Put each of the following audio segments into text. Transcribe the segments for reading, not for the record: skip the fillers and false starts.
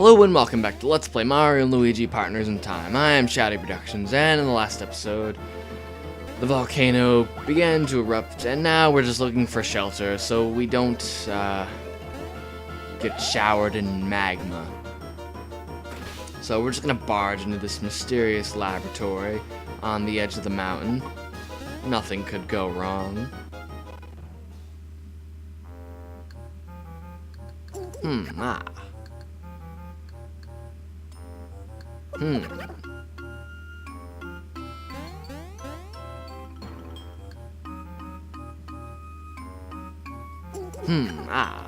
Hello and welcome back to Let's Play Mario and Luigi Partners in Time. I am Shady Productions, and in the last episode, the volcano began to erupt, and now we're just looking for shelter so we don't get showered in magma. So we're just gonna barge into this mysterious laboratory on the edge of the mountain. Nothing could go wrong. Ah. Ah.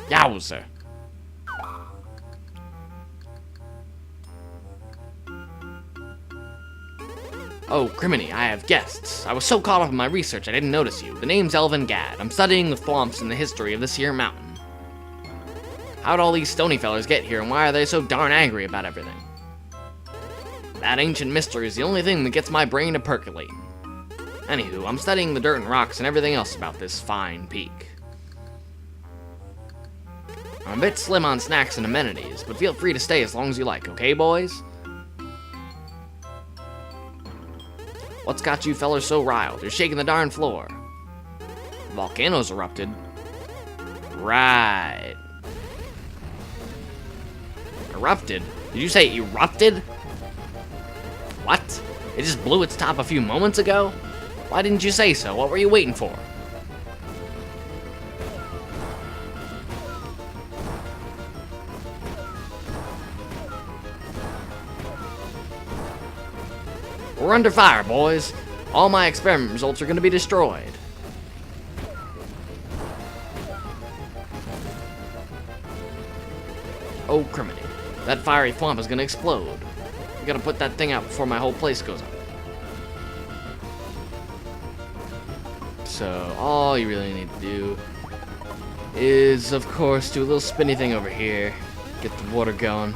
Yowzer. Oh, criminy, I have guests. I was so caught up in my research I didn't notice you. The name's Elvin Gad. I'm studying the Thwomps and the history of this here mountain. How'd all these stony fellers get here, and why are they so darn angry about everything? That ancient mystery is the only thing that gets my brain to percolating. Anywho, I'm studying the dirt and rocks and everything else about this fine peak. I'm a bit slim on snacks and amenities, but feel free to stay as long as you like, okay, boys? What's got you fellers so riled? You're shaking the darn floor. The volcano's erupted. Right. Erupted? Did you say erupted? What? It just blew its top a few moments ago? Why didn't you say so? What were you waiting for? We're under fire, boys. All my experiment results are going to be destroyed. Oh, criminy. That fiery thwomp is going to explode. I gotta put that thing out before my whole place goes up. So, all you really need to do is, of course, do a little spinny thing over here. Get the water going.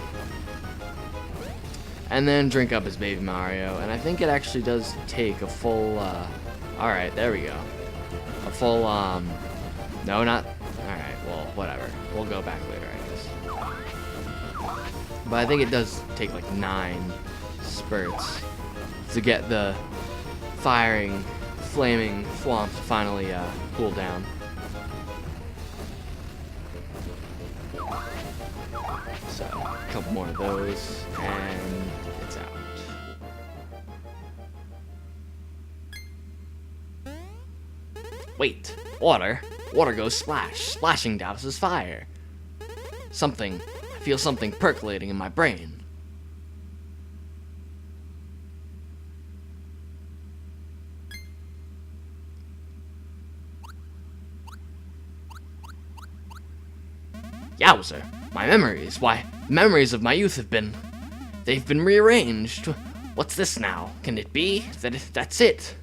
And then drink up his baby Mario. And I think it actually does take a full, alright, there we go. A full, no, not, alright, well, whatever. We'll go back later, I guess. But I think it does take like 9 spurts to get the flaming thwomp to finally, cool down. So, a couple more of those, and it's out. Wait, water? Water goes splash. Splashing douses fire. I feel something percolating in my brain. Yowzer. My memories, why, memories of my youth they've been rearranged. What's this now? Can it be? That's it.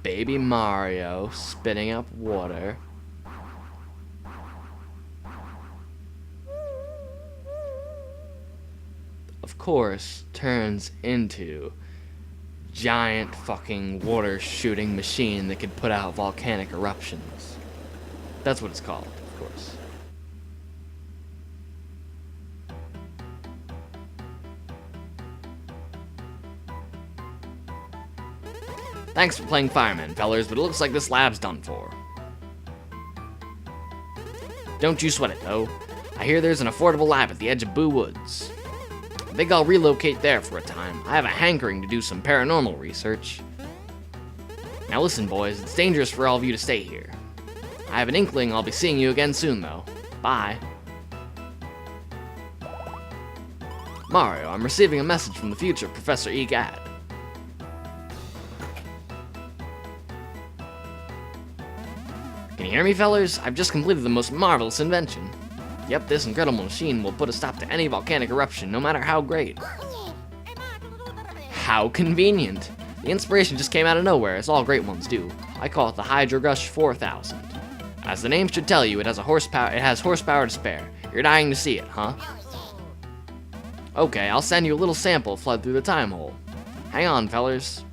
Baby Mario spitting up water. Of course, turns into giant fucking water shooting machine that could put out volcanic eruptions. That's what it's called, of course. Thanks for playing fireman, fellers, but it looks like this lab's done for. Don't you sweat it, though. I hear there's an affordable lab at the edge of Boo Woods. I think I'll relocate there for a time. I have a hankering to do some paranormal research. Now listen, boys, it's dangerous for all of you to stay here. I have an inkling I'll be seeing you again soon, though. Bye. Mario, I'm receiving a message from the future Professor E. Gadd. Can you hear me, fellers? I've just completed the most marvelous invention. Yep, this incredible machine will put a stop to any volcanic eruption, no matter how great. How convenient. The inspiration just came out of nowhere, as all great ones do. I call it the Hydro Gush 4000. As the name should tell you, it has horsepower to spare. You're dying to see it, huh? Okay, I'll send you a little sample flood through the time hole. Hang on, fellers.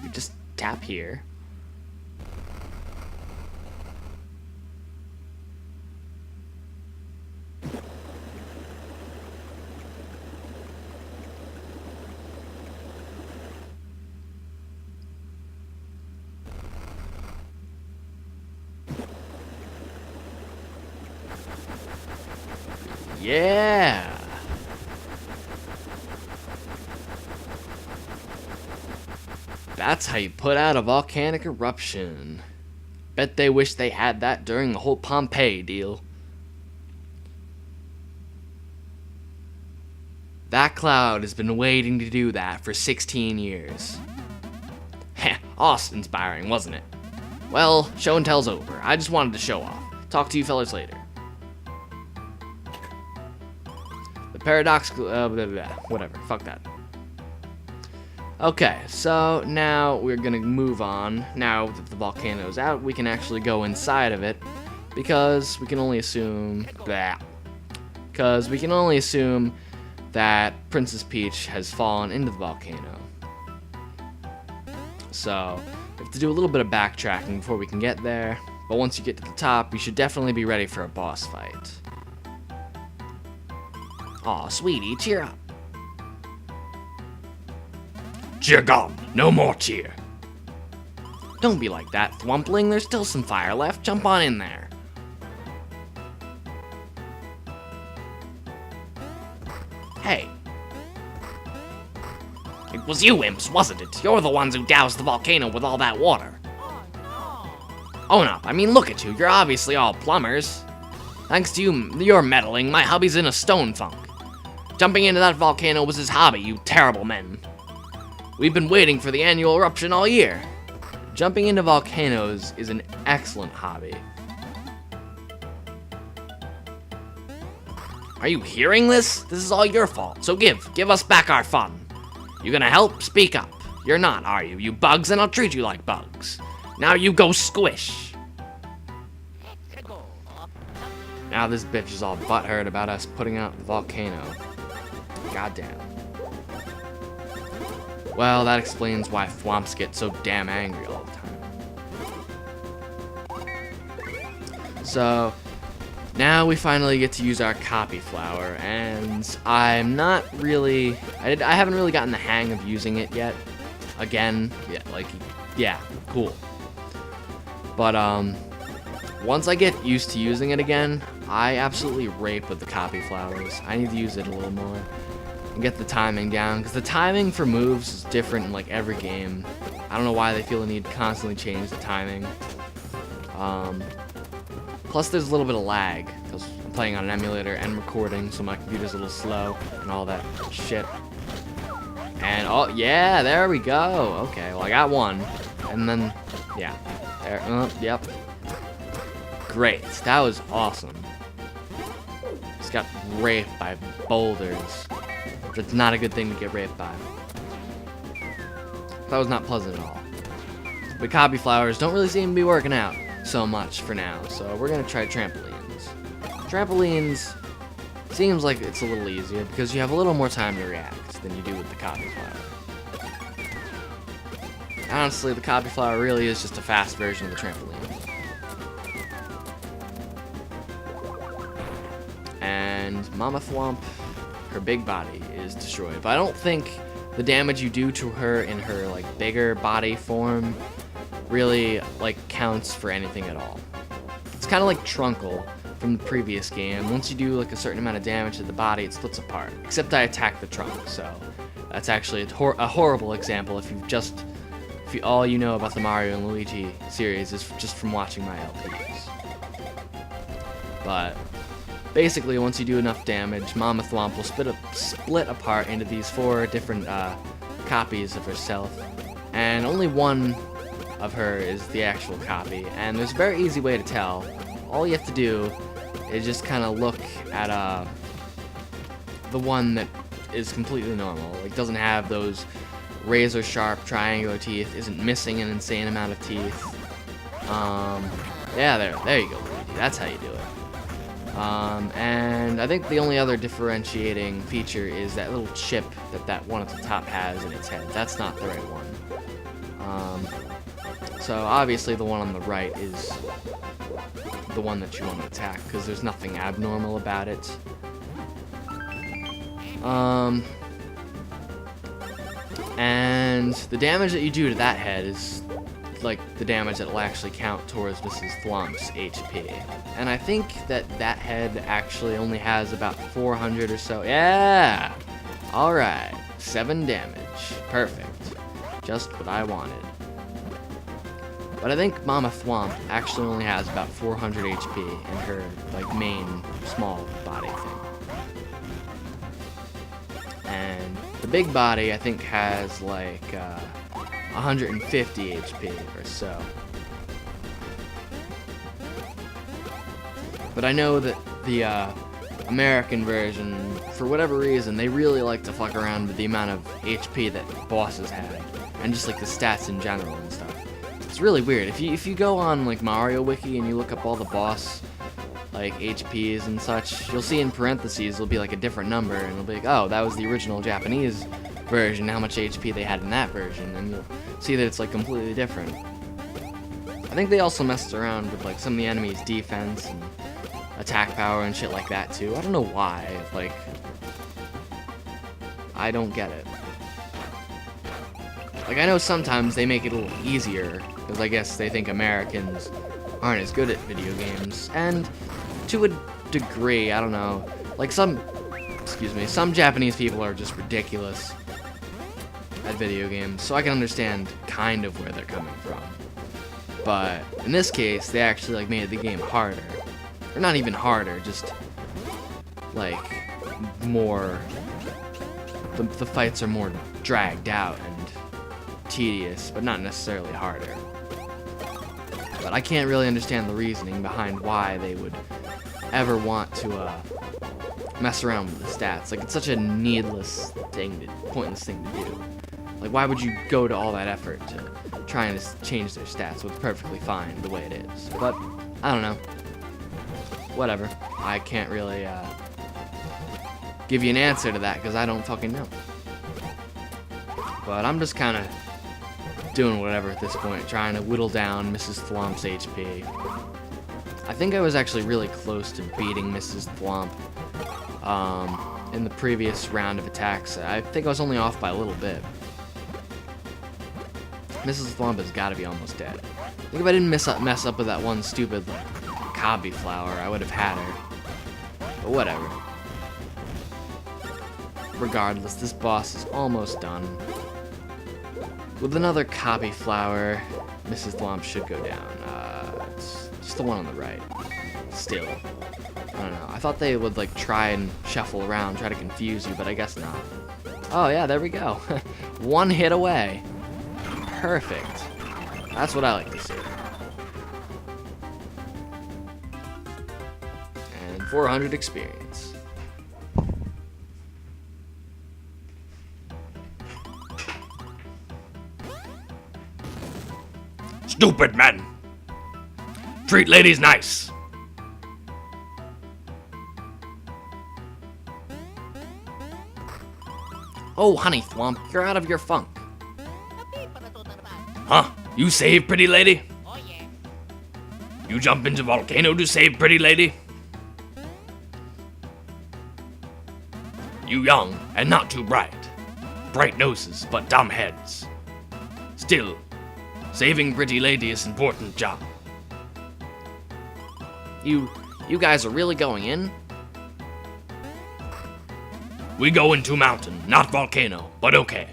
You just tap here. Yeah! That's how you put out a volcanic eruption. Bet they wish they had that during the whole Pompeii deal. That cloud has been waiting to do that for 16 years. Heh, awe-inspiring, wasn't it? Well, show and tell's over. I just wanted to show off. Talk to you fellas later. The paradoxical, whatever, fuck that. Okay, so now we're gonna move on. Now that the volcano's out, we can actually go inside of it, because we can only assume that Princess Peach has fallen into the volcano. So we have to do a little bit of backtracking before we can get there, but once you get to the top, you should definitely be ready for a boss fight. Aw, sweetie, cheer up. Cheer gone. No more cheer. Don't be like that, Thwompling. There's still some fire left. Jump on in there. Hey. It was you imps, wasn't it? You're the ones who doused the volcano with all that water. Own up. I mean, look at you. You're obviously all plumbers. Thanks to your meddling, my hubby's in a stone funk. Jumping into that volcano was his hobby, you terrible men. We've been waiting for the annual eruption all year. Jumping into volcanoes is an excellent hobby. Are you hearing this? This is all your fault, so give us back our fun. You gonna help? Speak up. You're not, are you? You bugs, and I'll treat you like bugs. Now you go squish. Now this bitch is all butthurt about us putting out the volcano. Goddamn. Well, that explains why Thwomps get so damn angry all the time. So, now we finally get to use our copy flower, and I haven't really gotten the hang of using it yet. Again, yeah, cool. But, once I get used to using it again, I absolutely rape with the copy flowers. I need to use it a little more and get the timing down, because the timing for moves is different in like every game. I don't know why they feel the need to constantly change the timing. Plus there's a little bit of lag, because I'm playing on an emulator and recording, so my computer's a little slow and all that shit. And oh yeah, there we go. Okay, well I got one, and then yeah, there. Yep. Great, that was awesome. Just got raped by boulders. That's not a good thing to get raped by. That was not pleasant at all. But copy flowers don't really seem to be working out so much for now, so we're gonna try trampolines. Trampolines seems like it's a little easier because you have a little more time to react than you do with the copy flower. Honestly, the copy flower really is just a fast version of the trampoline. And Mama Thwomp, her big body is destroyed. But I don't think the damage you do to her in her like bigger body form really like counts for anything at all. It's kind of like Trunkle from the previous game. Once you do like a certain amount of damage to the body, it splits apart. Except I attack the trunk, so that's actually a horrible example if all you know about the Mario and Luigi series is just from watching my LPs. But basically, once you do enough damage, Mama Thwomp will split apart into these 4 different copies of herself, and only one of her is the actual copy. And there's a very easy way to tell. All you have to do is just kind of look at the one that is completely normal, like doesn't have those razor sharp triangular teeth, isn't missing an insane amount of teeth, Yeah, there you go, Luigi. That's how you do it. And I think the only other differentiating feature is that little chip that one at the top has in its head. That's not the right one. So obviously the one on the right is the one that you want to attack, because there's nothing abnormal about it. And the damage that you do to that head is like the damage that will actually count towards Mrs. Thwomp's HP. And I think that head actually only has about 400 or so. Yeah! Alright, 7 damage. Perfect. Just what I wanted. But I think Mama Thwomp actually only has about 400 HP in her like main small body thing. And the big body I think has like 150 HP or so. But I know that the American version, for whatever reason, they really like to fuck around with the amount of HP that bosses have, and just like the stats in general and stuff. It's really weird. If you go on like Mario Wiki and you look up all the boss like HPs and such, you'll see in parentheses there'll be like a different number, and it'll be like, oh, that was the original Japanese version, how much HP they had in that version, and you'll see that it's like completely different. I think they also messed around with like some of the enemy's defense and attack power and shit like that too. I don't know why, like, I don't get it. Like, I know sometimes they make it a little easier, because I guess they think Americans aren't as good at video games, and to a degree, I don't know, like some Japanese people are just ridiculous at video games, so I can understand kind of where they're coming from. But in this case, they actually like made the game harder. Or not even harder, just like more, the fights are more dragged out and tedious, but not necessarily harder. But I can't really understand the reasoning behind why they would ever want to mess around with the stats. Like, it's such a needless thing, pointless thing to do. Like, why would you go to all that effort to try and change their stats when it's perfectly fine the way it is? But, I don't know. Whatever. I can't really give you an answer to that, because I don't fucking know. But I'm just kind of doing whatever at this point, trying to whittle down Mrs. Thwomp's HP. I think I was actually really close to beating Mrs. Thwomp in the previous round of attacks. I think I was only off by a little bit. Mrs. Thwomp has got to be almost dead. I think if I didn't mess up with that one stupid like Kabi flower, I would have had her. But whatever. Regardless, this boss is almost done. With another Kabi flower, Mrs. Thwomp should go down. It's just the one on the right. Still. I don't know. I thought they would like try and shuffle around, try to confuse you, but I guess not. Oh yeah, there we go. One hit away. Perfect. That's what I like to see. And 400 experience. Stupid men! Treat ladies nice! Oh, honey Thwomp, you're out of your funk. Huh? You save pretty lady? You jump into volcano to save pretty lady? You young and not too bright. Bright noses but dumb heads. Still, saving pretty lady is important job. You guys are really going in? We go into mountain, not volcano, but okay.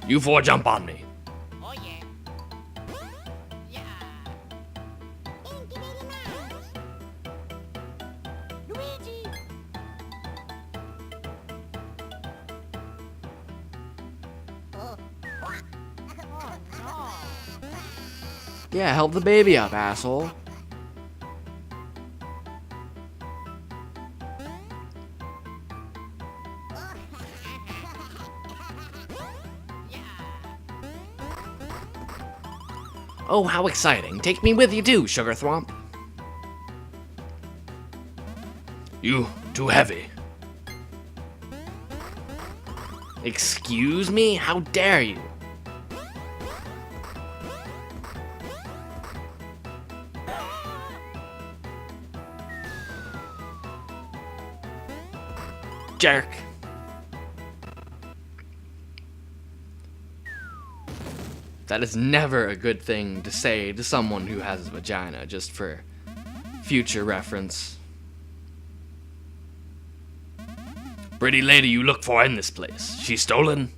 You four jump on me. Yeah, help the baby up, asshole. Oh, how exciting. Take me with you too, Sugar Thwomp. You too heavy. Excuse me? How dare you? Jerk. That is never a good thing to say to someone who has a vagina, just for future reference. Pretty lady you look for in this place. She stolen?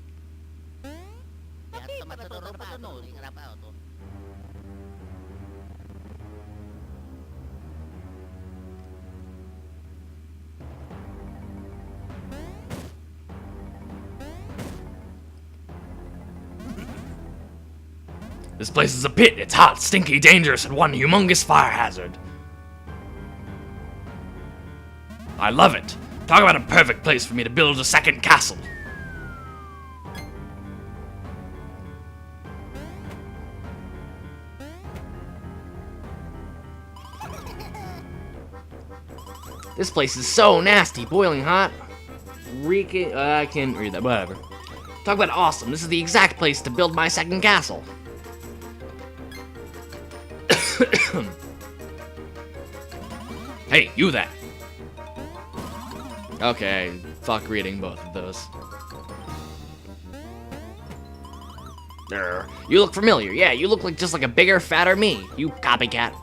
This place is a pit. It's hot, stinky, dangerous, and one humongous fire hazard. I love it. Talk about a perfect place for me to build a second castle. This place is so nasty, boiling hot. Reeking. I can't read that, whatever. Talk about awesome. This is the exact place to build my second castle. Hey, you there. Okay, fuck reading both of those. You look familiar. Yeah, you look like just like a bigger, fatter me. You copycat.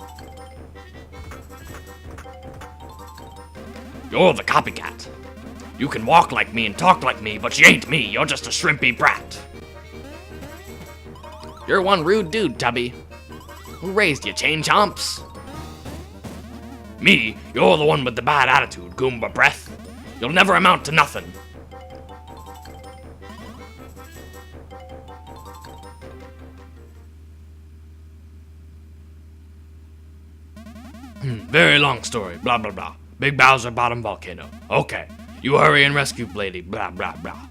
You're the copycat. You can walk like me and talk like me, but you ain't me. You're just a shrimpy brat. You're one rude dude, Tubby. Who raised you, chain chomps? Me? You're the one with the bad attitude, Goomba breath. You'll never amount to nothing. Very long story, blah blah blah. Big Bowser bottom volcano. Okay, you hurry and rescue Blady, blah blah blah.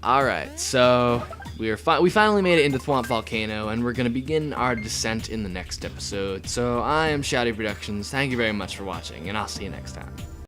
Alright, so we finally made it into Thwomp Volcano, and we're gonna begin our descent in the next episode. So I am Shouty Productions, thank you very much for watching, and I'll see you next time.